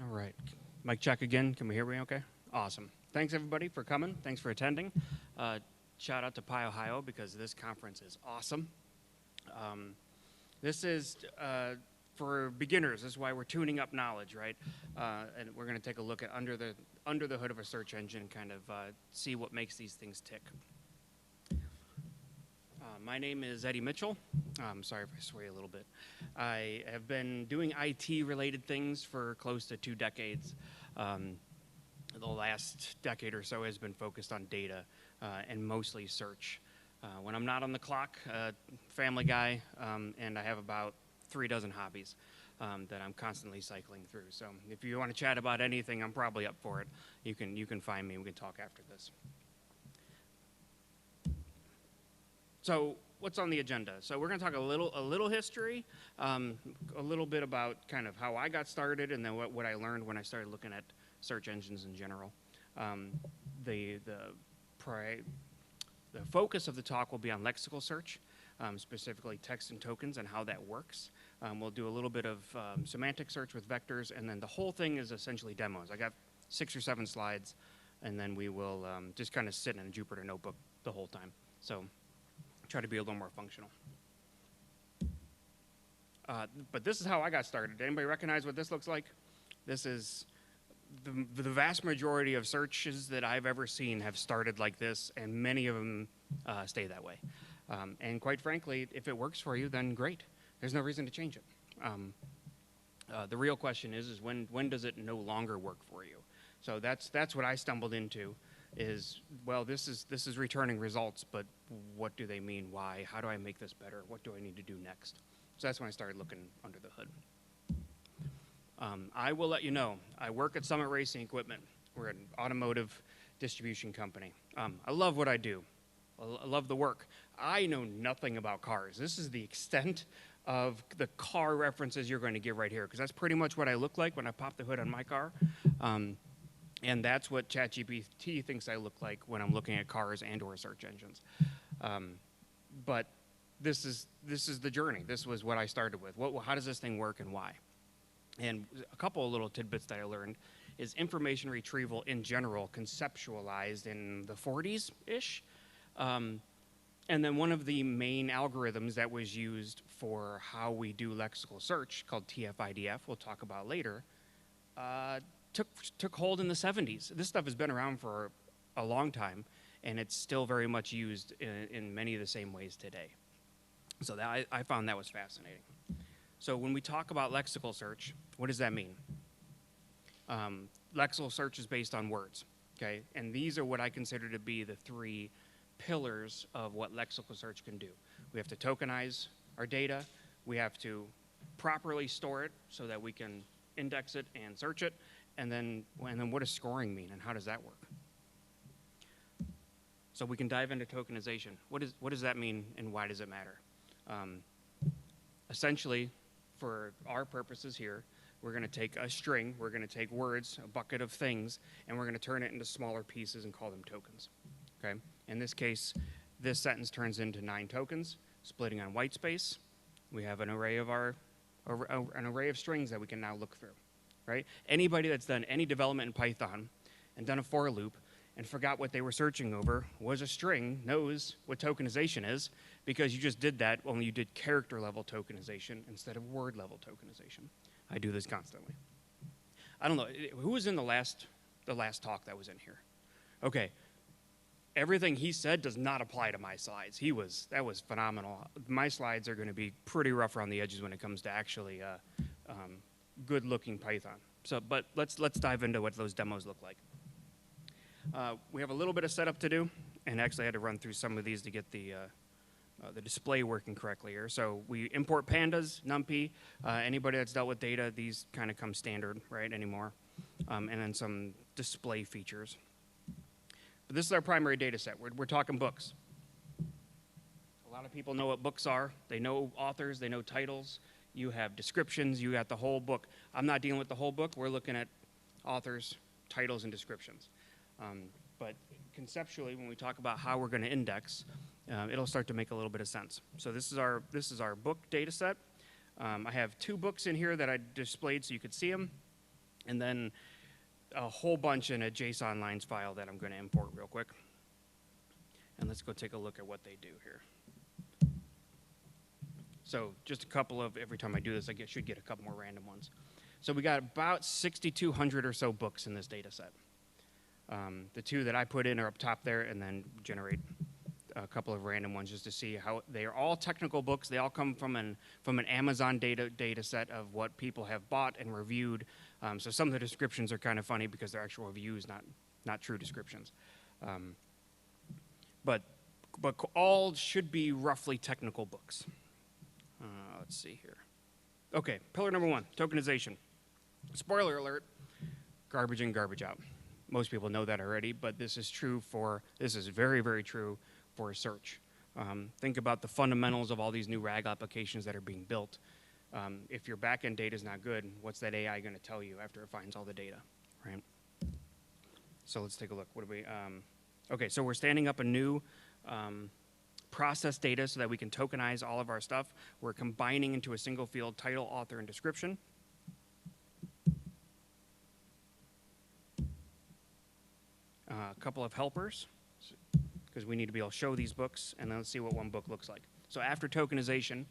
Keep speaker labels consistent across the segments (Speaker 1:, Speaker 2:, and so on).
Speaker 1: All right. Mic check again. Can we hear me okay? Awesome. Thanks, everybody, for coming. Thanks for attending. Shout out to Pyohio because this conference is awesome. This is for beginners. This is why we're tuning up knowledge, right? And we're going to take a look at under the hood of a search engine, kind of see what makes these things tick. My name is Eddie Mitchell. I'm sorry if I sway a little bit. I have been doing IT-related things for close to 2 decades. The last decade or so has been focused on data and mostly search. When I'm not on the clock, family guy, and I have about 3 dozen hobbies that I'm constantly cycling through. So if you want to chat about anything, I'm probably up for it. You can find me. We can talk after this. So what's on the agenda? So we're going to talk a little history, a little bit about kind of how I got started, and then what I learned when I started looking at search engines in general. The focus of the talk will be on lexical search, specifically text and tokens and how that works. We'll do a little bit of semantic search with vectors, and then the whole thing is essentially demos. I got 6 or 7 slides, and then we will just kind of sit in a Jupyter notebook the whole time. So try to be a little more functional. But this is how I got started. Anybody recognize what this looks like? This is the vast majority of searches that I've ever seen have started like this, and many of them stay that way. And quite frankly, if it works for you, then great. There's no reason to change it. The real question is when does it no longer work for you? So that's what I stumbled into. Is, well, this is returning results, but what do they mean? Why? How do I make this better? What do I need to do next? So that's when I started looking under the hood. I will let you know, I work at Summit Racing Equipment. We're an automotive distribution company. I love what I do. I love the work. I know nothing about cars. This is the extent of the car references you're going to get right here, because that's pretty much what I look like when I pop the hood on my car. And that's what ChatGPT thinks I look like when I'm looking at cars and or search engines. But this is the journey. This was what I started with. How does this thing work and why? And a couple of little tidbits that I learned is information retrieval in general conceptualized in the 40s-ish. And then one of the main algorithms that was used for how we do lexical search, called TF-IDF, we'll talk about later, took hold in the 70s. This stuff has been around for a long time, and it's still very much used in many of the same ways today. So I found that was fascinating. So when we talk about lexical search, what does that mean? Lexical search is based on words, okay? And these are what I consider to be the 3 pillars of what lexical search can do. We have to tokenize our data. We have to properly store it so that we can index it and search it. And then what does scoring mean, and how does that work? So we can dive into tokenization. What does that mean, and why does it matter? Essentially, for our purposes here, we're going to take a string, we're going to take words, a bucket of things, and we're going to turn it into smaller pieces and call them tokens. Okay? In this case, this sentence turns into 9 tokens, splitting on white space. We have an array of strings that we can now look through. Right? Anybody that's done any development in Python and done a for loop and forgot what they were searching over was a string knows what tokenization is, because you just did that when you did character level tokenization instead of word level tokenization. I do this constantly. I don't know, who was in the last talk that was in here? Okay, everything he said does not apply to my slides. That was phenomenal. My slides are going to be pretty rough around the edges when it comes to actually good-looking Python. So, but let's dive into what those demos look like. We have a little bit of setup to do, and actually I had to run through some of these to get the display working correctly here. So we import pandas, NumPy. Anybody that's dealt with data, these kind of come standard, right, anymore. And then some display features. But this is our primary data set. We're talking books. A lot of people know what books are. They know authors, they know titles. You have descriptions, you got the whole book. I'm not dealing with the whole book. We're looking at authors, titles, and descriptions. But conceptually, when we talk about how we're going to index, it'll start to make a little bit of sense. So this is our book data set. I have 2 books in here that I displayed so you could see them. and then a whole bunch in a JSON lines file that I'm going to import real quick. And let's go take a look at what they do here. So just a couple of, every time I do this, I should get a couple more random ones. So we got about 6,200 or so books in this data set. The two that I put in are up top there, and then generate a couple of random ones just to see how they are all technical books. They all come from an Amazon data set of what people have bought and reviewed. So some of the descriptions are kind of funny because they're actual reviews, not true descriptions. But all should be roughly technical books. Let's see here. Okay, pillar number 1, tokenization. Spoiler alert, garbage in, garbage out. Most people know that already, but this is very, very true for search. Think about the fundamentals of all these new RAG applications that are being built. If your backend data is not good, what's that AI going to tell you after it finds all the data, right? So let's take a look. What do we? Okay, so we're standing up a new process data so that we can tokenize all of our stuff. We're combining into a single field title, author, and description. A couple of helpers, because we need to be able to show these books, and then let's see what one book looks like. So after tokenization,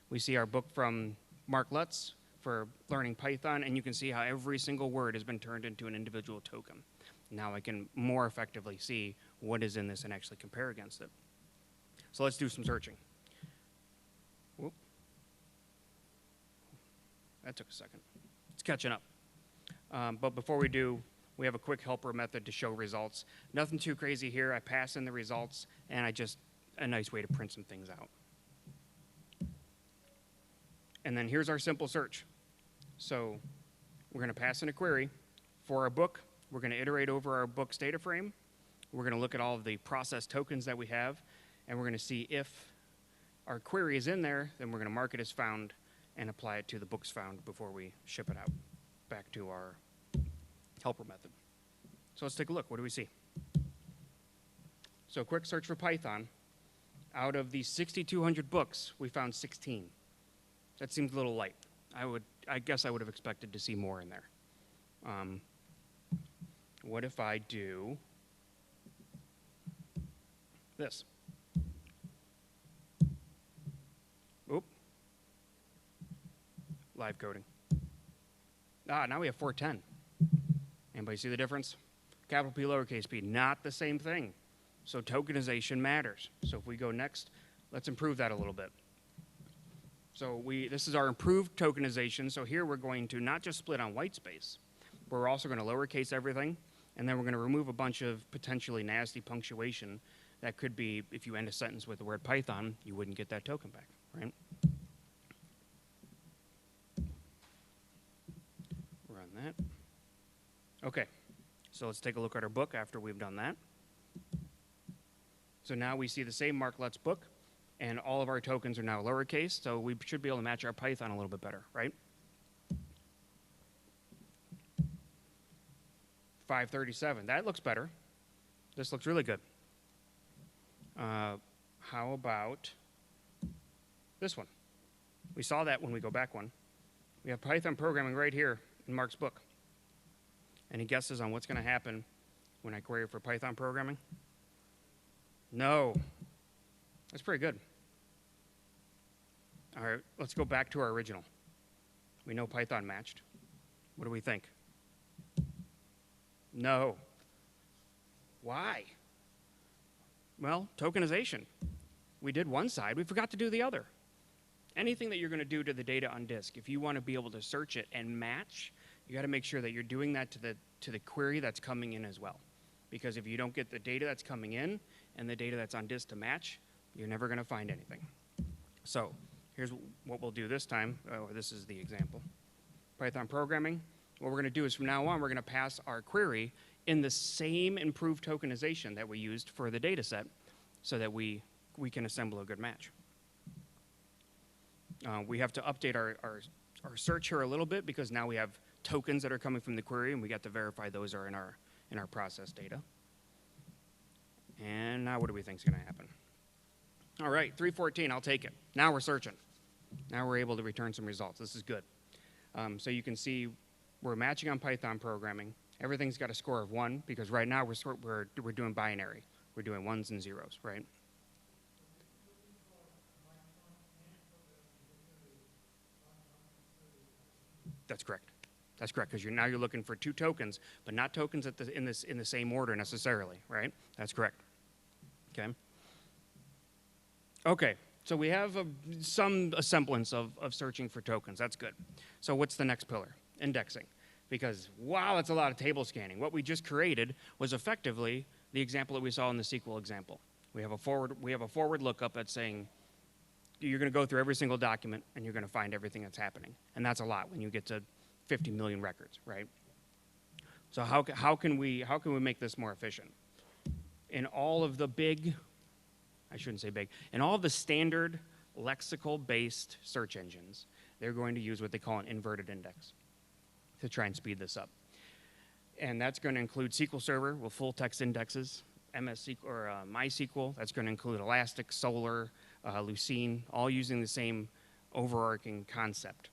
Speaker 1: we see our book from Mark Lutz for learning Python, and you can see how every single word has been turned into an individual token. Now I can more effectively see what is in this and actually compare against it. So let's do some searching. Whoop. That took a second. It's catching up. But before we do, we have a quick helper method to show results. Nothing too crazy here. I pass in the results, and a nice way to print some things out. And then here's our simple search. So we're going to pass in a query for our book. We're going to iterate over our book's data frame. We're going to look at all of the process tokens that we have, and we're going to see if our query is in there, then we're going to mark it as found and apply it to the books found before we ship it out back to our helper method. So let's take a look. What do we see? So quick search for Python. Out of these 6,200 books, we found 16. That seems a little light. I guess I would have expected to see more in there. What if I do this? Oop. Live coding. Now we have 410. Anybody see the difference? Capital P, lowercase p, not the same thing. So tokenization matters. So if we go next, let's improve that a little bit. So this is our improved tokenization. So here we're going to not just split on white space, but we're also going to lowercase everything, and then we're going to remove a bunch of potentially nasty punctuation that could be, if you end a sentence with the word Python, you wouldn't get that token back, right? Run that. Okay, so let's take a look at our book after we've done that. So now we see the same Mark Lutz book, and all of our tokens are now lowercase, so we should be able to match our Python a little bit better, right? 537, that looks better. This looks really good. How about this one? We saw that when we go back one. We have Python programming right here in Mark's book. Any guesses on what's going to happen when I query for Python programming? No. That's pretty good. All right, let's go back to our original. We know Python matched. What do we think? No. Why? Well, tokenization. We did one side, we forgot to do the other. Anything that you're going to do to the data on disk, if you want to be able to search it and match, you got to make sure that you're doing that to the query that's coming in as well. Because if you don't get the data that's coming in and the data that's on disk to match, you're never going to find anything. So here's what we'll do this time. This is the example. Python programming. What we're going to do is from now on, we're going to pass our query in the same improved tokenization that we used for the data set so that we can assemble a good match. We have to update our search here a little bit because now we have tokens that are coming from the query, and we got to verify those are in our process data. And now what do we think is going to happen? All right, 314, I'll take it. Now we're searching. Now we're able to return some results. This is good. So you can see we're matching on Python programming. Everything's got a score of 1 because right now we're doing binary. We're doing ones and zeros, right? That's correct. That's correct because now you're looking for 2 tokens, but not tokens in the same order necessarily, right? That's correct. Okay. Okay. So we have some semblance of searching for tokens. That's good. So what's the next pillar? Indexing. Because, wow, that's a lot of table scanning. What we just created was effectively the example that we saw in the SQL example. We have a forward lookup that's saying you're going to go through every single document and you're going to find everything that's happening. And that's a lot when you get to 50 million records, right? So how can we make this more efficient? In all of the big, I shouldn't say big, in all of the standard lexical-based search engines, they're going to use what they call an inverted index to try and speed this up. And that's going to include SQL Server with full text indexes, MS SQL or MySQL. That's going to include Elastic, Solr, Lucene, all using the same overarching concept,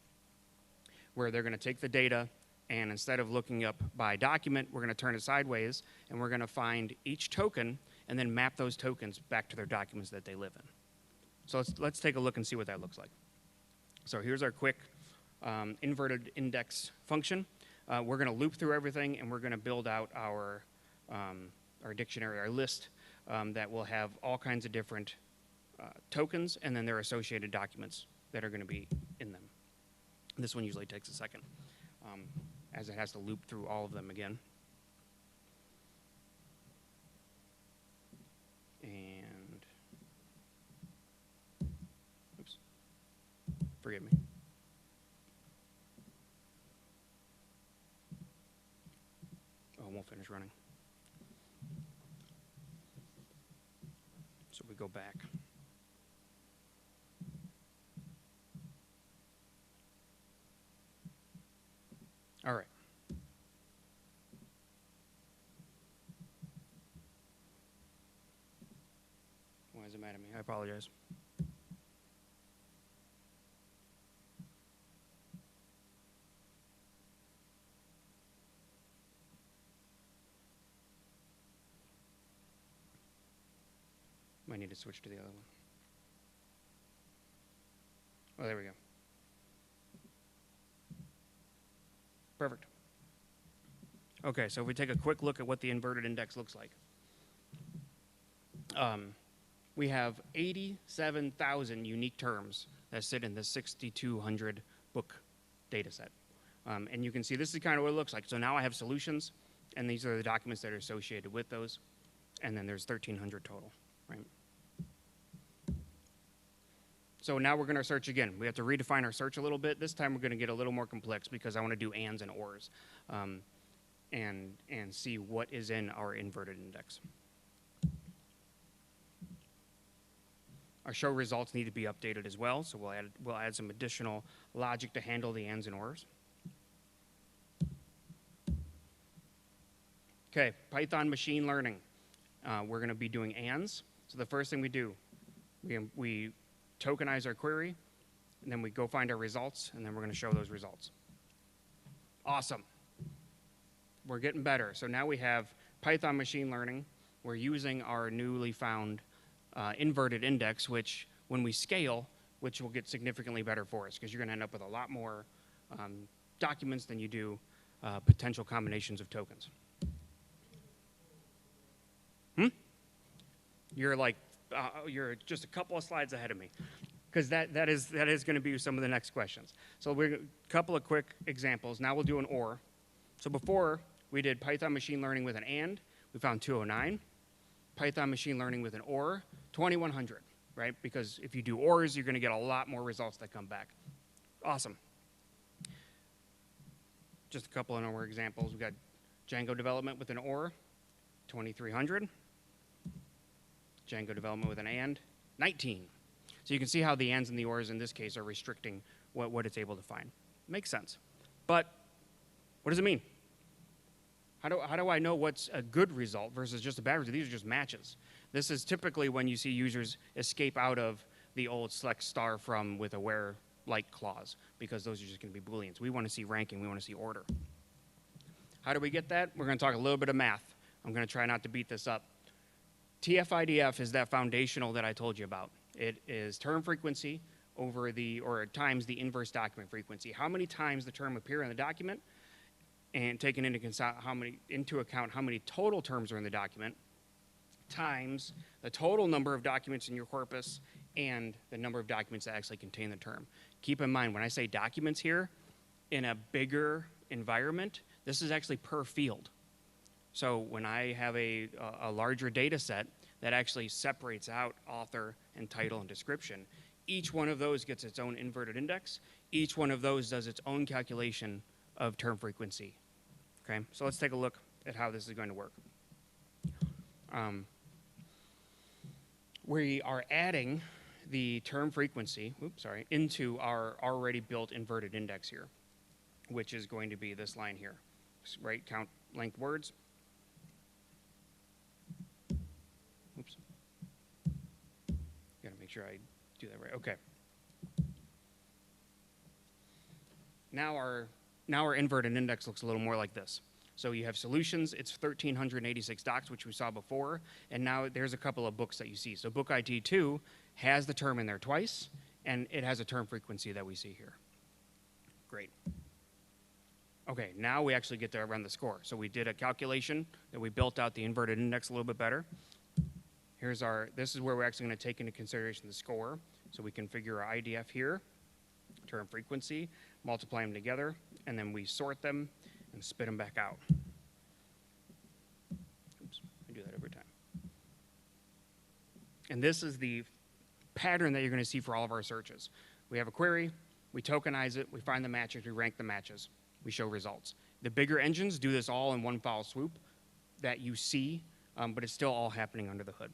Speaker 1: where they're going to take the data and instead of looking up by document, we're going to turn it sideways and we're going to find each token and then map those tokens back to their documents that they live in. So let's take a look and see what that looks like. So here's our quick inverted index function. We're going to loop through everything and we're going to build out our dictionary, our list that will have all kinds of different tokens and then their associated documents that are going to be in them. This one usually takes a second, as it has to loop through all of them again. And, oops, forgive me. Oh, it won't finish running. So we go back. All right. Why is it mad at me? I apologize. Might need to switch to the other one. Oh, there we go. Perfect. Okay, so if we take a quick look at what the inverted index looks like. We have 87,000 unique terms that sit in this 6,200 book data set. And you can see this is kind of what it looks like. So now I have solutions, and these are the documents that are associated with those. And then there's 1,300 total, right? So now we're going to search again. We have to redefine our search a little bit. This time we're going to get a little more complex because I want to do ands and ors and see what is in our inverted index. Our show results need to be updated as well, so we'll add some additional logic to handle the ands and ors. Okay, Python machine learning. We're going to be doing ands. So the first thing we do, we tokenize our query, and then we go find our results, and then we're going to show those results. Awesome. We're getting better. So now we have Python machine learning. We're using our newly found inverted index, which when we scale, which will get significantly better for us, because you're going to end up with a lot more documents than you do potential combinations of tokens. You're just a couple of slides ahead of me, because that is going to be some of the next questions. So we're a couple of quick examples. Now we'll do an OR. So before we did Python machine learning with an AND, we found 209. Python machine learning with an OR, 2100, right? Because if you do ORs, you're going to get a lot more results that come back. Awesome. Just a couple of more examples. We got Django development with an OR, 2300. Django development with an AND, 19. So you can see how the ANDs and the ORs in this case are restricting what it's able to find. Makes sense. But what does it mean? How do I know what's a good result versus just a bad result? These are just matches. This is typically when you see users escape out of the old select star from with a where like clause, because those are just going to be Booleans. We want to see ranking. We want to see order. How do we get that? We're going to talk a little bit of math. I'm going to try not to beat this up. TF-IDF is that foundational that I told you about. It is term frequency over or times the inverse document frequency. How many times the term appear in the document, and taking into account how many total terms are in the document, times the total number of documents in your corpus and the number of documents that actually contain the term. Keep in mind, when I say documents here, in a bigger environment, this is actually per field. So when I have a larger data set that actually separates out author and title and description, each one of those gets its own inverted index. Each one of those does its own calculation of term frequency. Okay, so let's take a look at how this is going to work. We are adding the term frequency, into our already built inverted index here, which is going to be this line here, right? Count length words. Oops. Gotta make sure I do that right. Okay. Now our inverted index looks a little more like this. So you have solutions, it's 1,386 docs, which we saw before, and now there's a couple of books that you see. So book ID 2 has the term in there twice, and it has a term frequency that we see here. Great. Okay, now we actually get to run the score. So we did a calculation that we built out the inverted index a little bit better. This is where we're actually going to take into consideration the score. So we configure our IDF here, term frequency, multiply them together, and then we sort them and spit them back out. Oops, I do that every time. And this is the pattern that you're going to see for all of our searches. We have a query, we tokenize it, we find the matches, we rank the matches, we show results. The bigger engines do this all in one foul swoop that you see, but it's still all happening under the hood.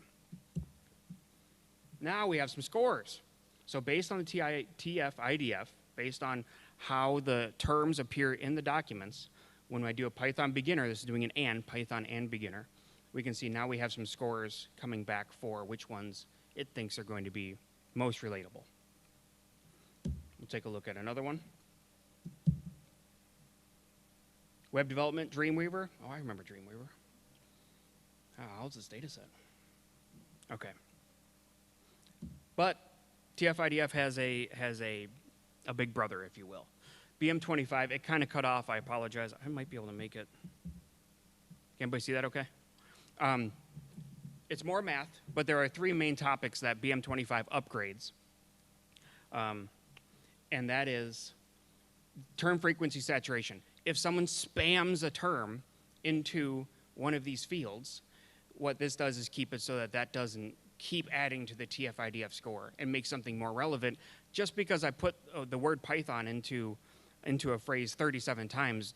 Speaker 1: Now we have some scores. So based on the TF-IDF, based on how the terms appear in the documents, when I do a Python beginner, this is doing an and, Python and beginner, we can see now we have some scores coming back for which ones it thinks are going to be most relatable. We'll take a look at another one. Web development, Dreamweaver. Oh, I remember Dreamweaver. How's this data set? Okay. But TF-IDF has a big brother, if you will. BM25, it kind of cut off. I apologize. I might be able to make it. Can anybody see that okay? It's more math, but there are three main topics that BM25 upgrades. And that is term frequency saturation. If someone spams a term into one of these fields, what this does is keep it so that that doesn't keep adding to the TF-IDF score and make something more relevant. Just because I put the word Python into a phrase 37 times,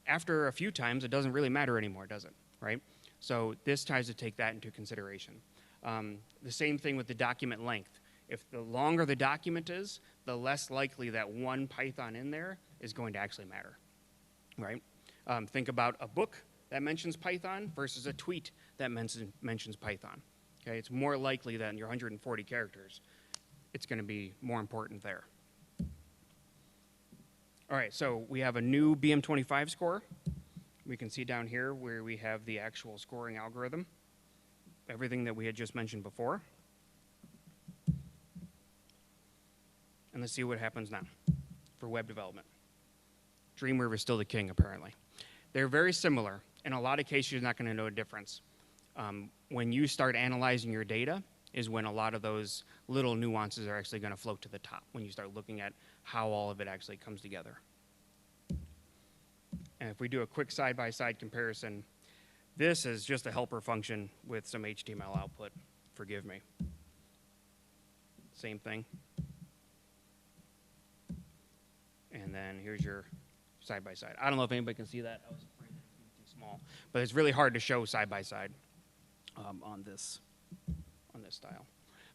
Speaker 1: after a few times, it doesn't really matter anymore, does it? Right? So this tries to take that into consideration. The same thing with the document length. If the longer the document is, the less likely that one Python in there is going to actually matter, right? Think about a book that mentions Python versus a tweet that mentions Python. Okay, it's more likely that in your 140 characters, it's going to be more important there. All right, so we have a new BM25 score. We can see down here where we have the actual scoring algorithm, everything that we had just mentioned before. And let's see what happens now for web development. Dreamweaver is still the king, apparently. They're very similar. In a lot of cases, you're not going to know a difference. When you start analyzing your data is when a lot of those little nuances are actually going to float to the top, when you start looking at how all of it actually comes together. And if we do a quick side-by-side comparison, this is just a helper function with some HTML output. Forgive me. Same thing. And then here's your side-by-side. I don't know if anybody can see that. I was afraid that it was too small. But it's really hard to show side-by-side on this style.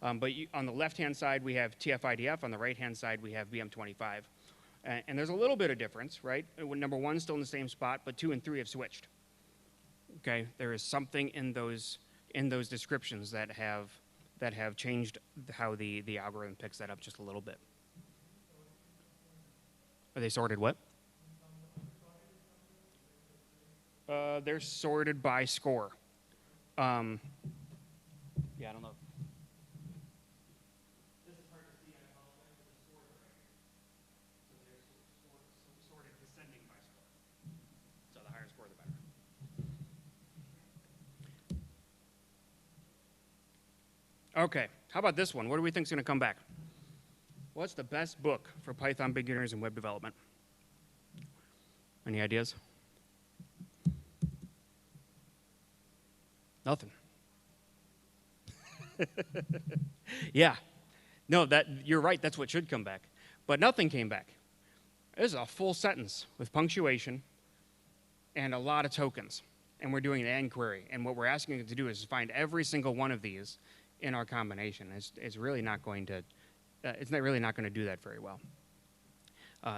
Speaker 1: But on the left-hand side, we have TF-IDF. On the right-hand side, we have BM25. And there's a little bit of difference, right? Number 1 is still in the same spot, but 2 and 3 have switched. Okay, there is something in those descriptions that have changed how the algorithm picks that up just a little bit. Are they sorted what? They're sorted by score. Yeah, I don't know. This is hard to see, I apologize, but the scores are right here. So they're sorted descending by score. So the higher score, the better. Okay, how about this one? What do we think is going to come back? What's the best book for Python beginners in web development? Any ideas? Nothing. Yeah. No, you're right. That's what should come back. But nothing came back. This is a full sentence with punctuation and a lot of tokens. And we're doing an AND query. And what we're asking it to do is find every single one of these in our combination. It's really not going to. It's not really not going to do that very well.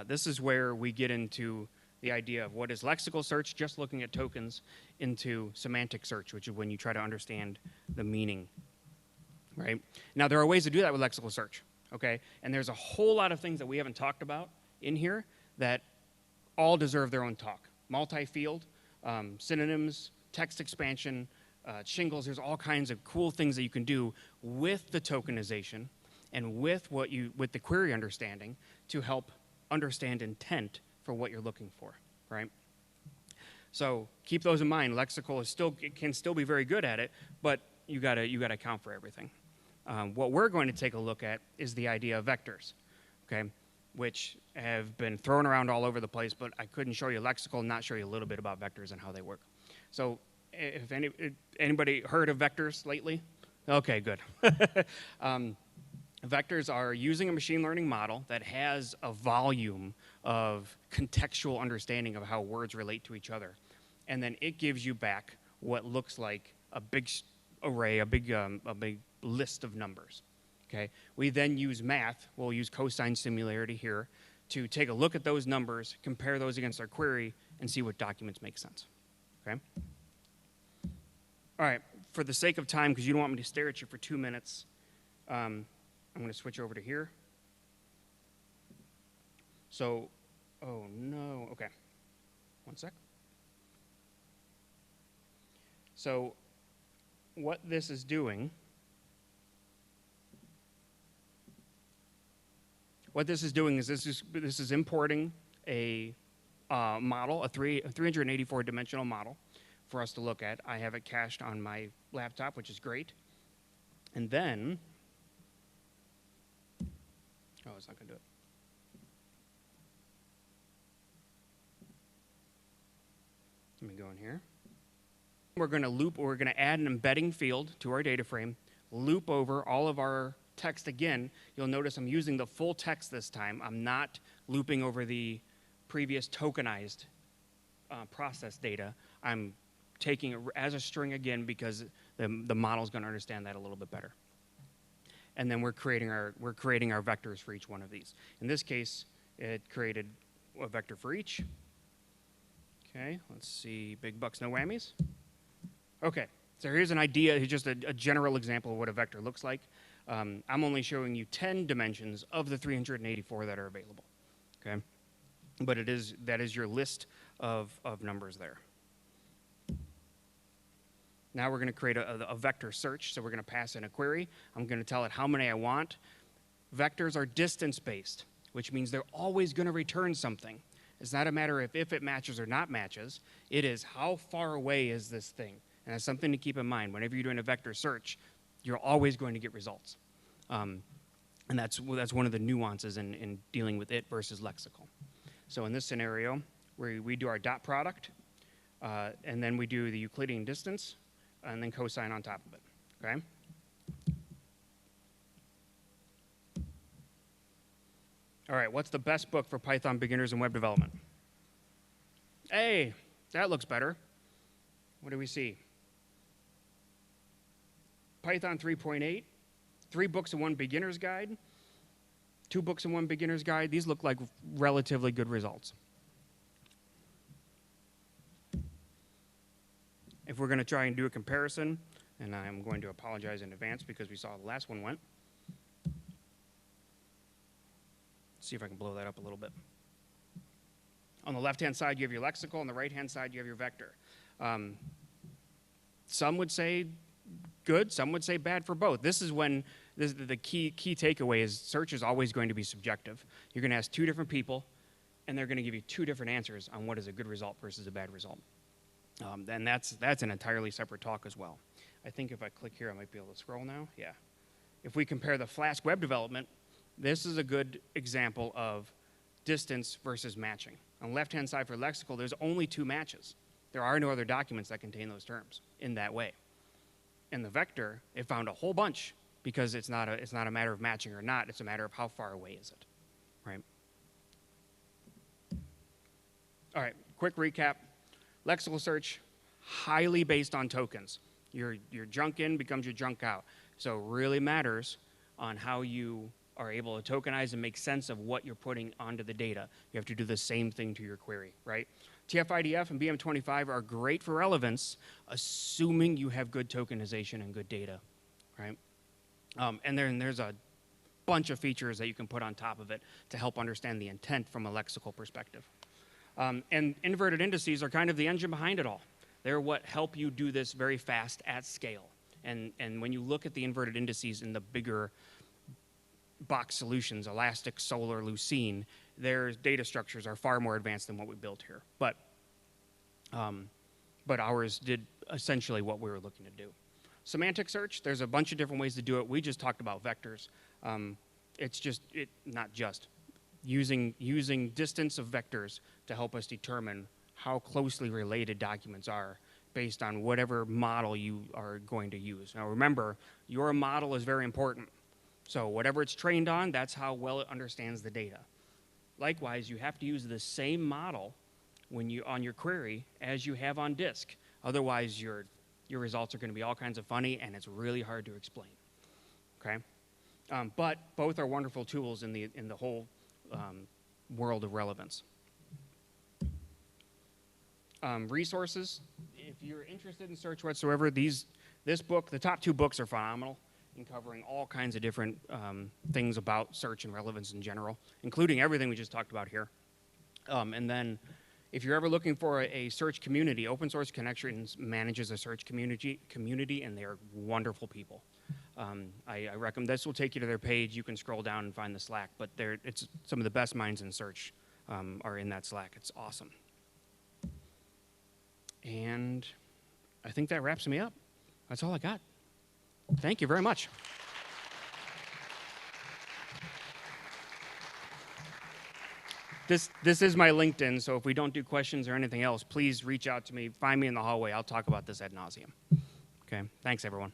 Speaker 1: This is where we get into the idea of what is lexical search, just looking at tokens, into semantic search, which is when you try to understand the meaning. Right? Now, there are ways to do that with lexical search, okay? And there's a whole lot of things that we haven't talked about in here that all deserve their own talk. Multi-field, synonyms, text expansion, shingles. There's all kinds of cool things that you can do with the tokenization and with the query understanding to help understand intent for what you're looking for, right? So keep those in mind. Lexical can still be very good at it, but you gotta account for everything. What we're going to take a look at is the idea of vectors, okay, which have been thrown around all over the place, but I couldn't show you lexical and not show you a little bit about vectors and how they work. So if anybody heard of vectors lately? Okay, good. Vectors are using a machine learning model that has a volume of contextual understanding of how words relate to each other. And then it gives you back what looks like a big array, a big list of numbers. Okay? We then use math, we'll use cosine similarity here, to take a look at those numbers, compare those against our query, and see what documents make sense. Okay? All right, for the sake of time, because you don't want me to stare at you for 2 minutes, I'm going to switch over to here. So, oh no, okay. One sec. So, what this is doing, is this is importing a model, a 384 dimensional model for us to look at. I have it cached on my laptop, which is great. And then, oh, it's not going to do it. Let me go in here. We're going to add an embedding field to our data frame, loop over all of our text again. You'll notice I'm using the full text this time. I'm not looping over the previous tokenized process data. I'm taking it as a string again because the model's going to understand that a little bit better. And then we're creating our vectors for each one of these. In this case, it created a vector for each. Okay, let's see, big bucks, no whammies. Okay, so here's an idea, here's just a general example of what a vector looks like. I'm only showing you 10 dimensions of the 384 that are available, okay? But that is your list of numbers there. Now we're going to create a vector search, so we're going to pass in a query. I'm going to tell it how many I want. Vectors are distance-based, which means they're always going to return something. It's not a matter of if it matches or not matches. It is how far away is this thing. And that's something to keep in mind. Whenever you're doing a vector search, you're always going to get results. And that's one of the nuances in dealing with it versus lexical. So in this scenario, we do our dot product, and then we do the Euclidean distance, and then cosine on top of it, okay? All right, what's the best book for Python beginners in web development? Hey, that looks better. What do we see? Python 3.8, 3 books and 1 beginner's guide, 2 books and 1 beginner's guide. These look like relatively good results. If we're going to try and do a comparison, and I'm going to apologize in advance because we saw how the last one went. Let's see if I can blow that up a little bit. On the left-hand side, you have your lexical. On the right-hand side, you have your vector. Some would say good, some would say bad for both. This is when the key takeaway is search is always going to be subjective. You're going to ask two different people, and they're going to give you two different answers on what is a good result versus a bad result. And that's an entirely separate talk as well. I think if I click here, I might be able to scroll now. Yeah. If we compare the Flask web development, this is a good example of distance versus matching. On the left-hand side for lexical, there's only two matches. There are no other documents that contain those terms in that way. In the vector, it found a whole bunch because it's not a matter of matching or not. It's a matter of how far away is it, right? All right, quick recap. Lexical search, highly based on tokens. Your junk in becomes your junk out. So it really matters on how you are able to tokenize and make sense of what you're putting onto the data. You have to do the same thing to your query, right? TF-IDF and BM25 are great for relevance, assuming you have good tokenization and good data, right? And then there's a bunch of features that you can put on top of it to help understand the intent from a lexical perspective. And inverted indices are kind of the engine behind it all. They're what help you do this very fast at scale. And when you look at the inverted indices in the bigger box solutions, Elastic, Solar, Lucene, their data structures are far more advanced than what we built here. But ours did essentially what we were looking to do. Semantic search, there's a bunch of different ways to do it. We just talked about vectors. Using distance of vectors to help us determine how closely related documents are based on whatever model you are going to use. Now remember, your model is very important. So whatever it's trained on, that's how well it understands the data. Likewise, you have to use the same model on your query as you have on disk. Otherwise, your results are going to be all kinds of funny, and it's really hard to explain. Okay, but both are wonderful tools in the whole world of relevance. Resources. If you're interested in search whatsoever, this book, the top two books are phenomenal in covering all kinds of different things about search and relevance in general, including everything we just talked about here. And then if you're ever looking for a search community, Open Source Connections manages a search community, and they are wonderful people. I recommend this will take you to their page. You can scroll down and find the Slack, but it's some of the best minds in search are in that Slack. It's awesome. And I think that wraps me up. That's all I got. Thank you very much. This is my LinkedIn, so if we don't do questions or anything else, please reach out to me. Find me in the hallway. I'll talk about this ad nauseum. Okay, thanks, everyone.